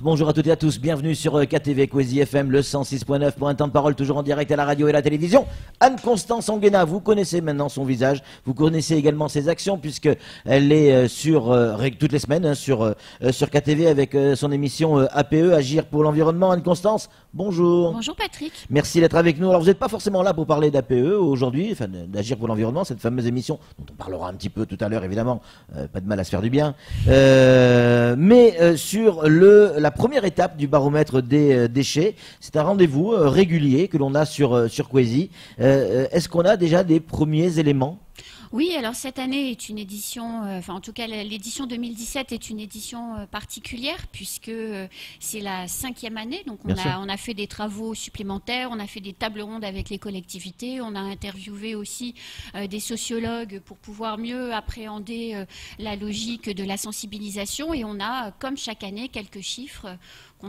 Bonjour à toutes et à tous, bienvenue sur KTV Kwezi FM, le 106.9 pour un temps de parole toujours en direct à la radio et à la télévision. Anne-Constance Anguena, vous connaissez maintenant son visage, vous connaissez également ses actions puisque elle est sur toutes les semaines sur KTV avec son émission APE, Agir pour l'environnement. Anne-Constance, bonjour. Bonjour Patrick. Merci d'être avec nous. Alors vous n'êtes pas forcément là pour parler d'APE aujourd'hui, enfin d'Agir pour l'environnement, cette fameuse émission dont on parlera un petit peu tout à l'heure évidemment, pas de mal à se faire du bien, mais sur la première étape du baromètre des déchets, c'est un rendez-vous régulier que l'on a sur Kwezi. Est-ce qu'on a déjà des premiers éléments ? Oui, alors cette année est une édition, en tout cas l'édition 2017 est une édition particulière puisque c'est la 5e année. Donc on a fait des travaux supplémentaires, on a fait des tables rondes avec les collectivités, on a interviewé aussi des sociologues pour pouvoir mieux appréhender la logique de la sensibilisation et on a, comme chaque année, quelques chiffres.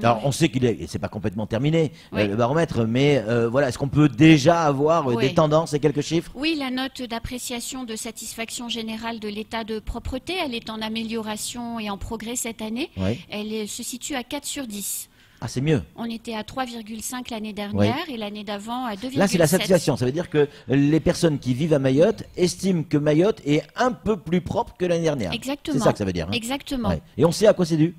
Alors, on sait c'est pas complètement terminé, le baromètre, mais voilà, est-ce qu'on peut déjà avoir des tendances et quelques chiffres ? Oui, la note d'appréciation de satisfaction générale de l'état de propreté, elle est en amélioration et en progrès cette année. Elle se situe à 4 sur 10. Ah, c'est mieux. On était à 3,5 l'année dernière et l'année d'avant à 2,7. Là, c'est la satisfaction. Ça veut dire que les personnes qui vivent à Mayotte estiment que Mayotte est un peu plus propre que l'année dernière. Exactement. C'est ça que ça veut dire. Hein. Exactement. Et on sait à quoi c'est dû ?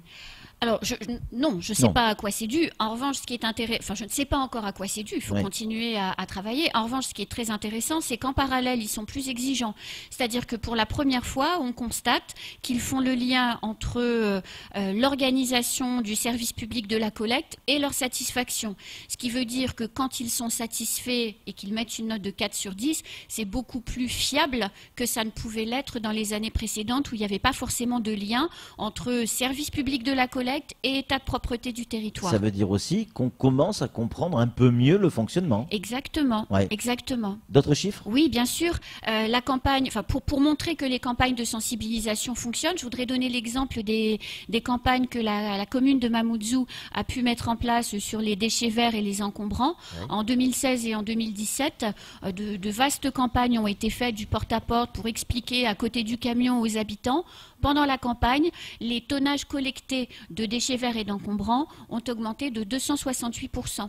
Alors, je ne sais pas à quoi c'est dû. En revanche, ce qui est intéressant, je ne sais pas encore à quoi c'est dû. Il faut continuer à travailler. En revanche, ce qui est très intéressant, c'est qu'en parallèle, ils sont plus exigeants. C'est-à-dire que pour la première fois, on constate qu'ils font le lien entre l'organisation du service public de la collecte et leur satisfaction. Ce qui veut dire que quand ils sont satisfaits et qu'ils mettent une note de 4 sur 10, c'est beaucoup plus fiable que ça ne pouvait l'être dans les années précédentes où il n'y avait pas forcément de lien entre service public de la collecte et état de propreté du territoire. Ça veut dire aussi qu'on commence à comprendre un peu mieux le fonctionnement. Exactement, exactement. D'autres chiffres ? Oui, bien sûr. La campagne, pour montrer que les campagnes de sensibilisation fonctionnent, je voudrais donner l'exemple des campagnes que la commune de Mamoudzou a pu mettre en place sur les déchets verts et les encombrants. En 2016 et en 2017, de vastes campagnes ont été faites du porte-à-porte pour expliquer à côté du camion aux habitants. Pendant la campagne, les tonnages collectés de déchets verts et d'encombrants ont augmenté de 268%.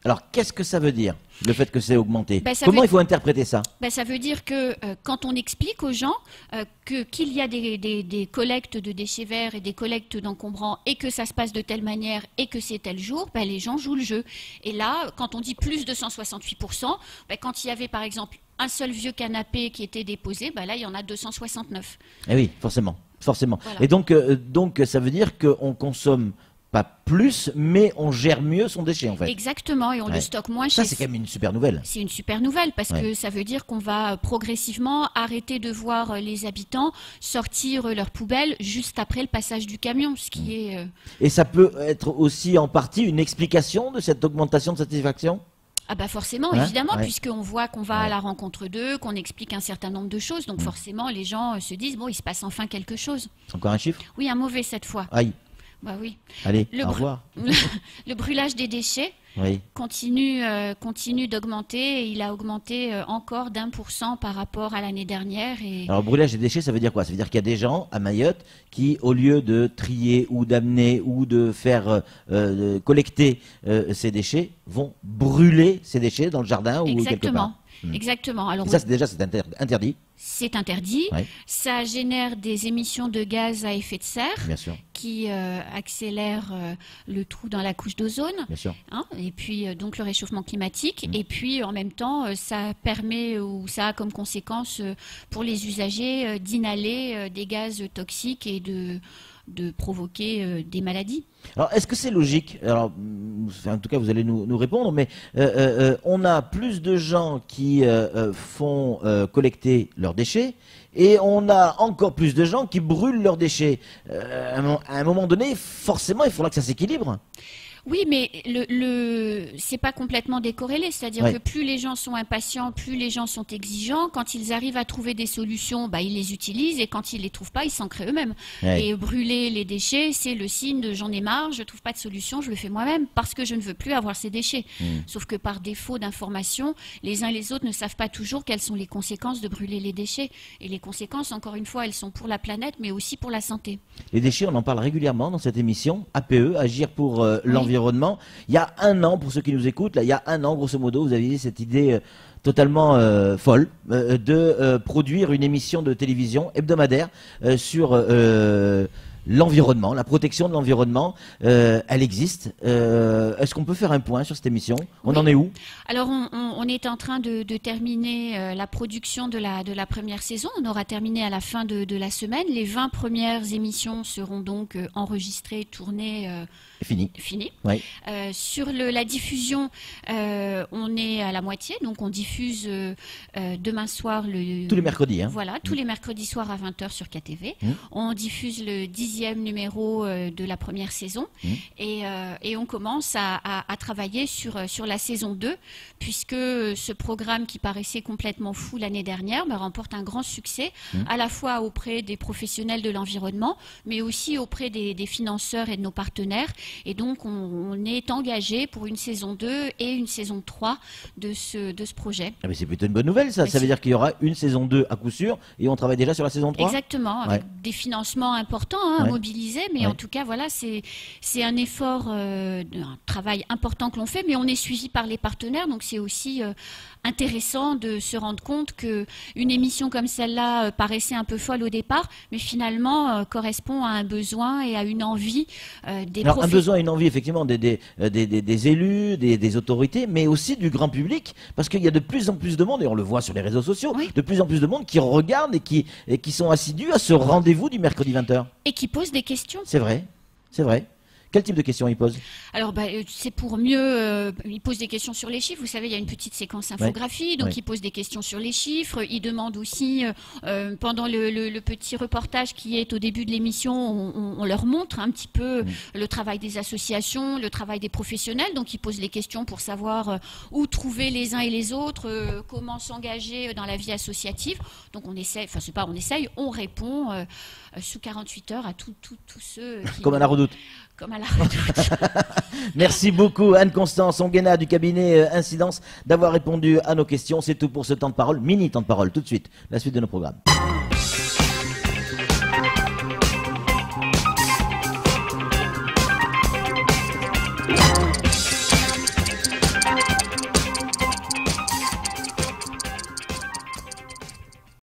Alors, qu'est-ce que ça veut dire, le fait que c'est augmenté ? Comment il faut interpréter ça ? Ça veut dire que quand on explique aux gens qu'il y a des collectes de déchets verts et des collectes d'encombrants et que ça se passe de telle manière et que c'est tel jour, les gens jouent le jeu. Et là, quand on dit plus de 168%, quand il y avait par exemple un seul vieux canapé qui était déposé, là il y en a 269. Eh oui, forcément. Voilà. Et donc ça veut dire qu'on consomme pas plus, mais on gère mieux son déchet en fait. Exactement, et on le stocke moins Ça, c'est quand même une super nouvelle. C'est une super nouvelle parce que ça veut dire qu'on va progressivement arrêter de voir les habitants sortir leurs poubelles juste après le passage du camion, ce qui est... Et ça peut être aussi en partie une explication de cette augmentation de satisfaction ? Ah forcément, évidemment, puisqu'on voit qu'on va à la rencontre d'eux, qu'on explique un certain nombre de choses. Donc forcément, les gens se disent, bon, il se passe enfin quelque chose. C'est encore un chiffre ? Oui, un mauvais cette fois. Aïe. Oui. Allez, au revoir. Le brûlage des déchets continue d'augmenter. Et il a augmenté encore d'1% par rapport à l'année dernière. Alors, brûlage des déchets, ça veut dire quoi ? Ça veut dire qu'il y a des gens à Mayotte qui, au lieu de trier ou d'amener ou de faire collecter ces déchets, vont brûler ces déchets dans le jardin ou quelque part. Exactement. Alors, et ça, c'est interdit. C'est interdit. Ça génère des émissions de gaz à effet de serre qui accélèrent le trou dans la couche d'ozone. Et puis, donc, le réchauffement climatique. Et puis, en même temps, ça permet ou ça a comme conséquence pour les usagers d'inhaler des gaz toxiques et de provoquer des maladies. Alors, est-ce que c'est logique ? Alors, en tout cas, vous allez nous répondre, mais on a plus de gens qui font collecter leurs déchets et on a encore plus de gens qui brûlent leurs déchets. À un moment donné, forcément, il faudra que ça s'équilibre. Oui, mais c'est pas complètement décorrélé. C'est-à-dire que plus les gens sont impatients, plus les gens sont exigeants. Quand ils arrivent à trouver des solutions, ils les utilisent. Et quand ils les trouvent pas, ils s'en créent eux-mêmes. Et brûler les déchets, c'est le signe de j'en ai marre, je trouve pas de solution, je le fais moi-même parce que je ne veux plus avoir ces déchets. Sauf que par défaut d'information, les uns et les autres ne savent pas toujours quelles sont les conséquences de brûler les déchets. Et les conséquences, encore une fois, elles sont pour la planète, mais aussi pour la santé. Les déchets, on en parle régulièrement dans cette émission. APE, Agir pour l'environnement. Il y a un an, pour ceux qui nous écoutent, là, il y a un an, grosso modo, vous aviez cette idée totalement folle de produire une émission de télévision hebdomadaire sur l'environnement, la protection de l'environnement. Elle existe. Est-ce qu'on peut faire un point sur cette émission? On en est où? Alors, on est en train de terminer la production de la première saison. On aura terminé à la fin de la semaine. Les 20 premières émissions seront donc enregistrées, tournées. Fini. Oui. Sur la diffusion, on est à la moitié. Donc, on diffuse demain soir tous les mercredis. Voilà, tous les mercredis soirs à 20h sur KTV. On diffuse le 10e numéro de la première saison et on commence à travailler sur la saison 2 puisque ce programme qui paraissait complètement fou l'année dernière remporte un grand succès à la fois auprès des professionnels de l'environnement mais aussi auprès des financeurs et de nos partenaires et donc on est engagé pour une saison 2 et une saison 3 de ce projet. Ah mais c'est plutôt une bonne nouvelle ça veut dire qu'il y aura une saison 2 à coup sûr et on travaille déjà sur la saison 3. Exactement, avec des financements importants mobilisés, mais en tout cas voilà c'est un effort, un travail important que l'on fait, mais on est suivi par les partenaires, donc c'est aussi intéressant de se rendre compte que une émission comme celle-là paraissait un peu folle au départ, mais finalement correspond à un besoin et à une envie des Alors un besoin et une envie effectivement des élus, des autorités, mais aussi du grand public, parce qu'il y a de plus en plus de monde, et on le voit sur les réseaux sociaux, de plus en plus de monde qui regardent et qui sont assidus à ce rendez-vous du mercredi 20h. Et qui posent des questions. C'est vrai, c'est vrai. Quel type de questions il pose? Alors, c'est pour mieux. Il pose des questions sur les chiffres. Vous savez, il y a une petite séquence infographie, donc il pose des questions sur les chiffres. Il demande aussi, pendant le petit reportage qui est au début de l'émission, on leur montre un petit peu le travail des associations, le travail des professionnels. Donc, il pose les questions pour savoir où trouver les uns et les autres, comment s'engager dans la vie associative. Donc, on essaie, enfin, c'est pas on essaye, on répond sous 48 heures à tous ceux qui... Comme à la Redoute. Comme à la Redoute. Merci beaucoup Anne-Constance Onguena du cabinet Incidence d'avoir répondu à nos questions. C'est tout pour ce temps de parole, mini temps de parole. Tout de suite, la suite de nos programmes.